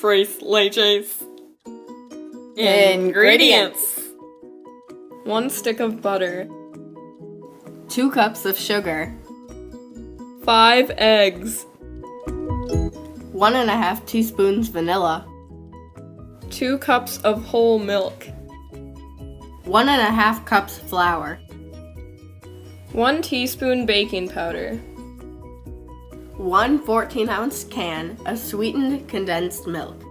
trace leches. Ingredients: 1 stick of butter, 2 cups of sugar, 5 eggs, 1½ teaspoons vanilla, 2 cups of whole milk, 1½ cups flour, 1 teaspoon baking powder, 1 14-ounce can of sweetened condensed milk,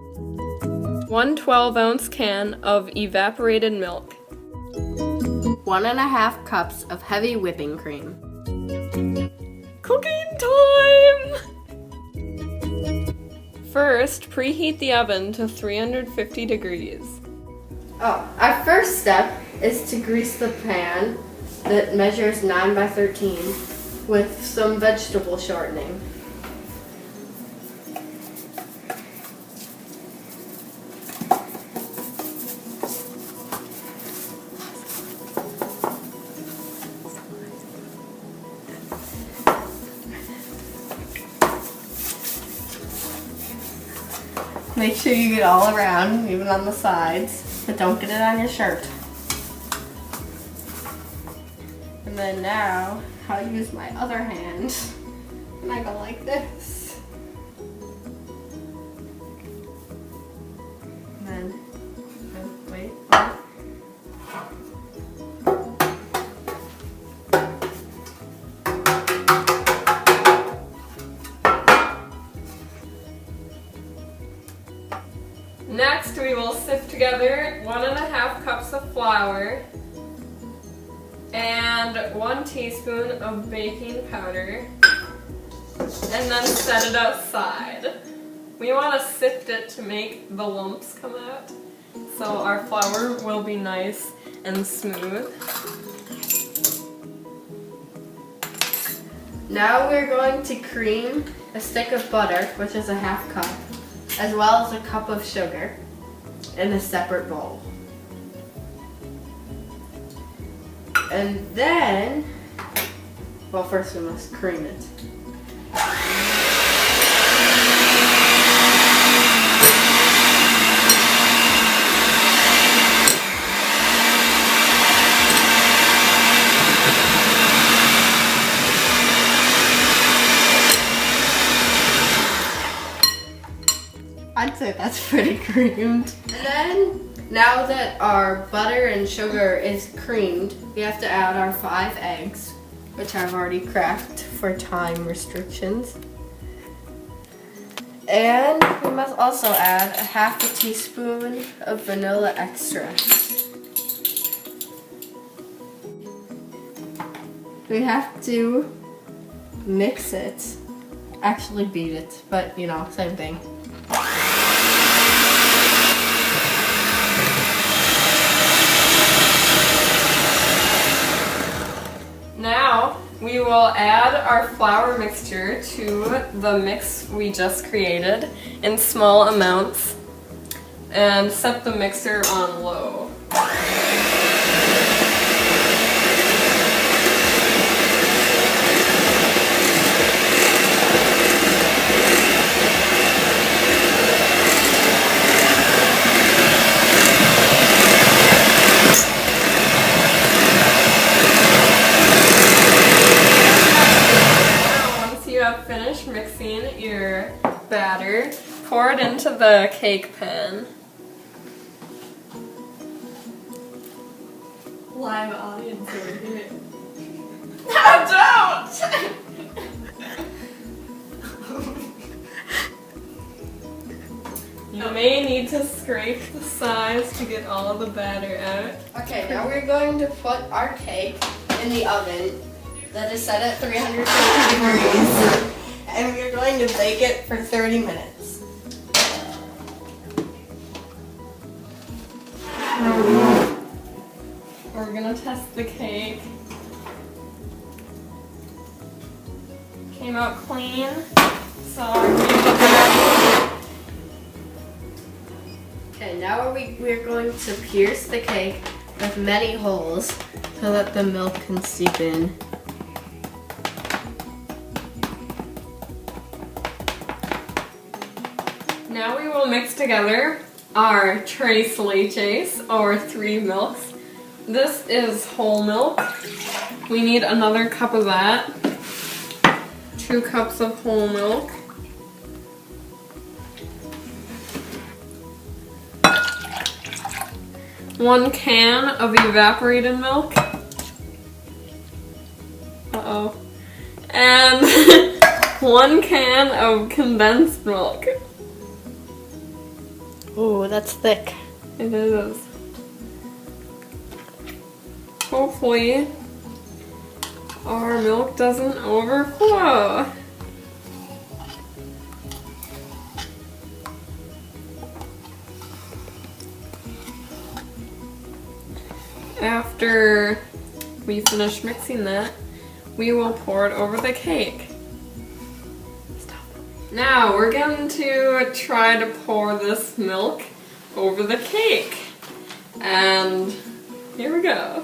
1 12-ounce can of evaporated milk, 1½ cups of heavy whipping cream. Cooking time! First, preheat the oven to 350 degrees. Our first step is to grease the pan that measures 9 by 13 with some vegetable shortening. Make sure you get all around, even on the sides, but don't get it on your shirt. And then now, I'll use my other hand, and I go like this. And then, wait. Next, we will sift together 1½ cups of flour and 1 teaspoon of baking powder, and then set it aside. We want to sift it to make the lumps come out, so our flour will be nice and smooth. Now we're going to cream a stick of butter, which is a ½ cup, as well as a cup of sugar in a separate bowl. And then, well, first we must cream it. I'd say that's pretty creamed. And then, now that our butter and sugar is creamed, we have to add our 5 eggs, which I've already cracked for time restrictions. And we must also add a ½ teaspoon of vanilla extract. We have to mix it, actually beat it, but you know, same thing. Now, we will add our flour mixture to the mix we just created in small amounts and set the mixer on low. Finish mixing your batter, pour it into the cake pan. Live audience over here. No, don't! You may need to scrape the sides to get all the batter out. Okay, now we're going to put our cake in the oven that is set at 350 degrees. And we're going to bake it for 30 minutes. We're gonna test the cake. Came out clean, so our cake is ready. Okay, now we're going to pierce the cake with many holes so that the milk can seep in. Now we will mix together our tres leches, or 3 milks. This is whole milk. We need another cup of that. 2 cups of whole milk. One can of evaporated milk. Uh-oh. And 1 can of condensed milk. Ooh, that's thick. It is. Hopefully, our milk doesn't overflow. After we finish mixing that, we will pour it over the cake. Now we're going to try to pour this milk over the cake. And here we go.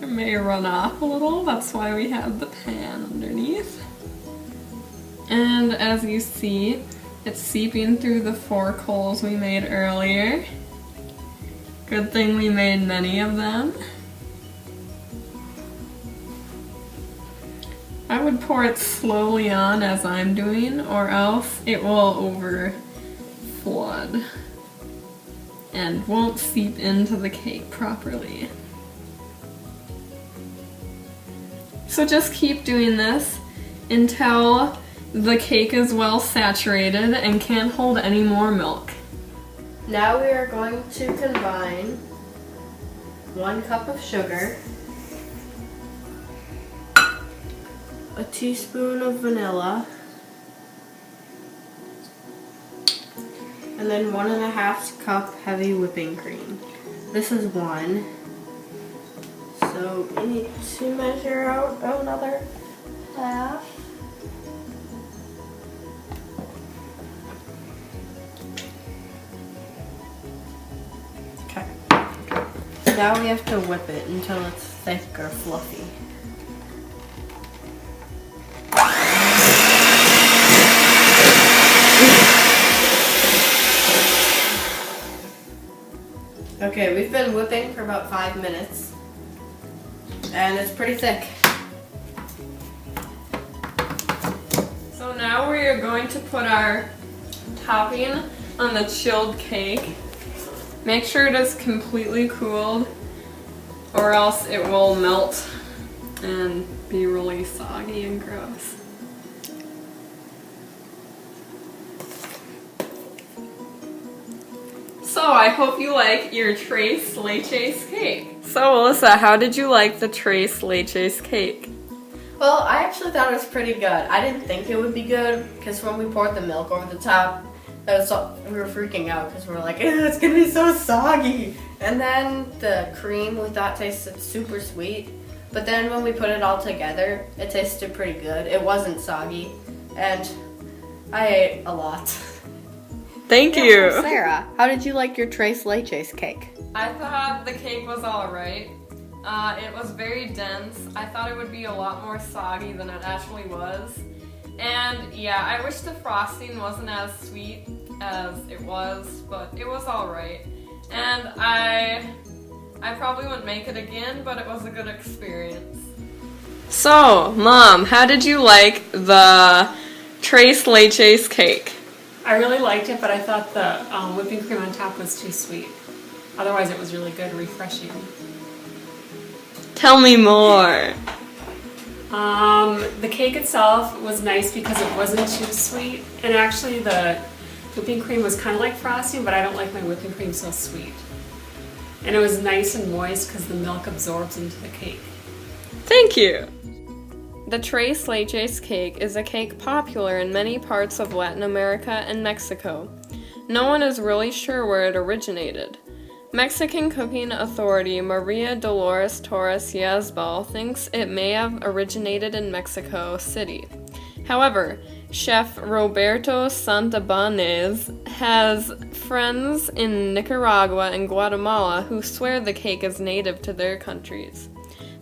It may run off a little, that's why we have the pan underneath. And as you see, it's seeping through the 4 coals we made earlier. Good thing we made many of them. I would pour it slowly on as I'm doing, or else it will over flood and won't seep into the cake properly. So just keep doing this until the cake is well saturated and can't hold any more milk. Now we are going to combine 1 cup of sugar, a teaspoon of vanilla, and then 1.5 cup heavy whipping cream. This is 1. So we need to measure out another half. Okay. Now we have to whip it until it's thick or fluffy. Okay, we've been whipping for about 5 minutes, and it's pretty thick. So now we are going to put our topping on the chilled cake. Make sure it is completely cooled, or else it will melt and be really soggy and gross. So I hope you like your tres leches cake. So Alyssa, how did you like the tres leches cake? Well, I actually thought it was pretty good. I didn't think it would be good because when we poured the milk over the top, we were freaking out because we were like, ew, it's gonna be so soggy. And then the cream we thought tasted super sweet, but then when we put it all together, it tasted pretty good. It wasn't soggy, and I ate a lot. Thank you. Sarah, how did you like your tres leches cake? I thought the cake was alright. It was very dense. I thought it would be a lot more soggy than it actually was. And yeah, I wish the frosting wasn't as sweet as it was, but it was alright. And I probably wouldn't make it again, but it was a good experience. So, Mom, how did you like the tres leches cake? I really liked it, but I thought the whipping cream on top was too sweet. Otherwise, it was really good and refreshing. Tell me more. The cake itself was nice because it wasn't too sweet, and actually the whipping cream was kind of like frosting, but I don't like my whipping cream so sweet. And it was nice and moist because the milk absorbs into the cake. Thank you. The tres leches cake is a cake popular in many parts of Latin America and Mexico. No one is really sure where it originated. Mexican cooking authority Maria Dolores Torres Yazbal thinks it may have originated in Mexico City. However, chef Roberto Santabanez has friends in Nicaragua and Guatemala who swear the cake is native to their countries.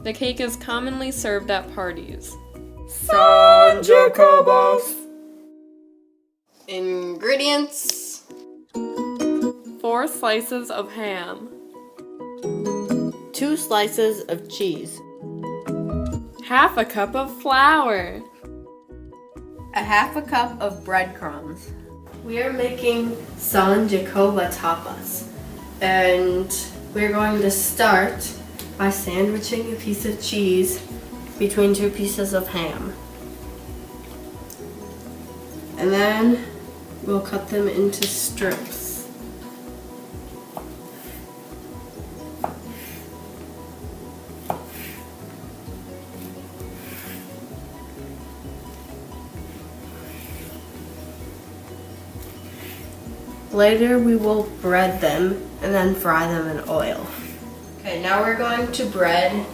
The cake is commonly served at parties. San Jacobos. Ingredients: 4 slices of ham, 2 slices of cheese, half a cup of flour, a half a cup of breadcrumbs. We are making San Jacobos tapas, and we're going to start by sandwiching a piece of cheese between 2 pieces of ham. And then we'll cut them into strips. Later we will bread them and then fry them in oil. Okay, now we're going to bread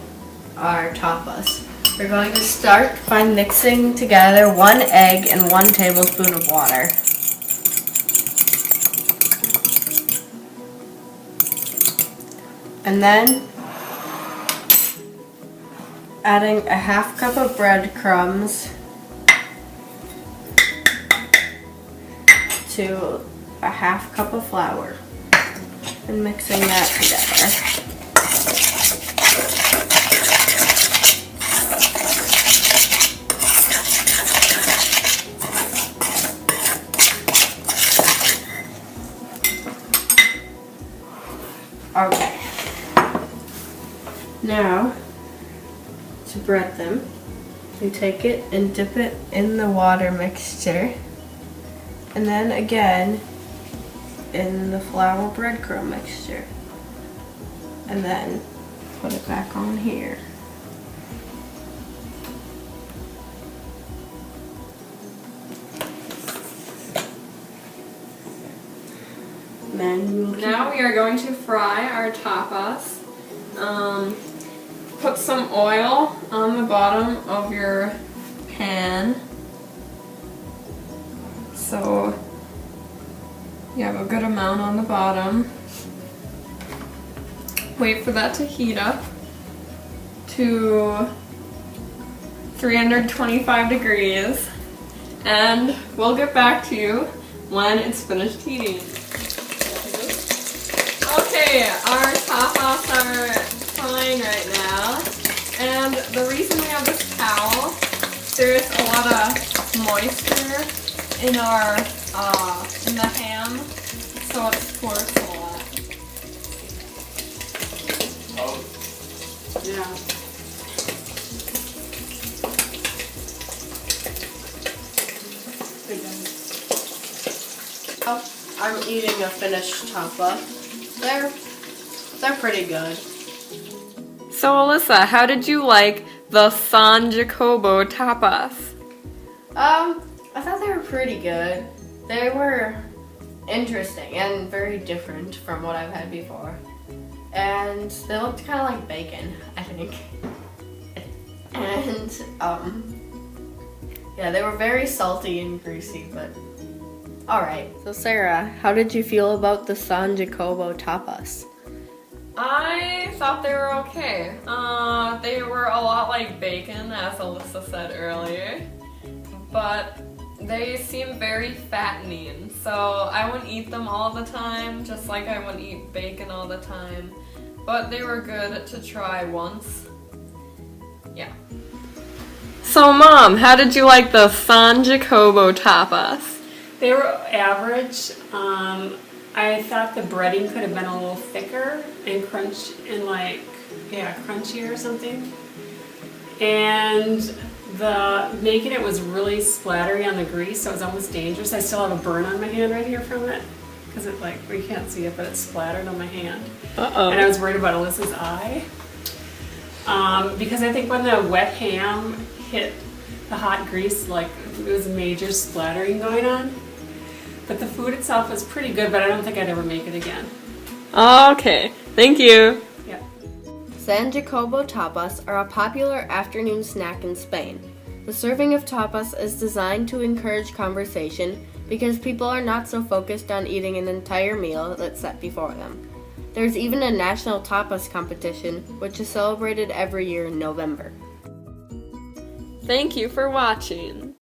our tapas. We're going to start by mixing together 1 egg and 1 tablespoon of water. And then adding a half cup of breadcrumbs to a half cup of flour and mixing that together. Okay. Now, to bread them, you take it and dip it in the water mixture, and then again in the flour breadcrumb mixture, and then put it back on here. Then Now we are going to fry our tapas. Put some oil on the bottom of your pan, so you have a good amount on the bottom. Wait for that to heat up to 325 degrees, and we'll get back to you when it's finished heating. Okay, our tapas are frying right now, and the reason we have this towel, there's a lot of moisture in our in the ham, so it squirts a lot. Yeah. I'm eating a finished tapa. They're pretty good. So Alyssa, how did you like the San Jacobo tapas? I thought they were pretty good. They were interesting and very different from what I've had before. And they looked kind of like bacon, I think. And, yeah, they were very salty and greasy, but alright. So Sarah, how did you feel about the San Jacobo tapas? I thought they were okay. They were a lot like bacon, as Alyssa said earlier, but they seem very fattening, so I wouldn't eat them all the time, just like I wouldn't eat bacon all the time, but they were good to try once. Yeah. So Mom, how did you like the San Jacobo tapas? They were average. I thought the breading could have been a little thicker and crunchy or something. And the making it was really splattery on the grease, so it was almost dangerous. I still have a burn on my hand right here from it, because it we can't see it, but it's splattered on my hand. Uh-oh. And I was worried about Alyssa's eye. Because I think when the wet ham hit the hot grease, it was a major splattering going on. But the food itself was pretty good, but I don't think I'd ever make it again. Okay, thank you. Yeah. San Jacobo tapas are a popular afternoon snack in Spain. The serving of tapas is designed to encourage conversation because people are not so focused on eating an entire meal that's set before them. There's even a national tapas competition, which is celebrated every year in November. Thank you for watching.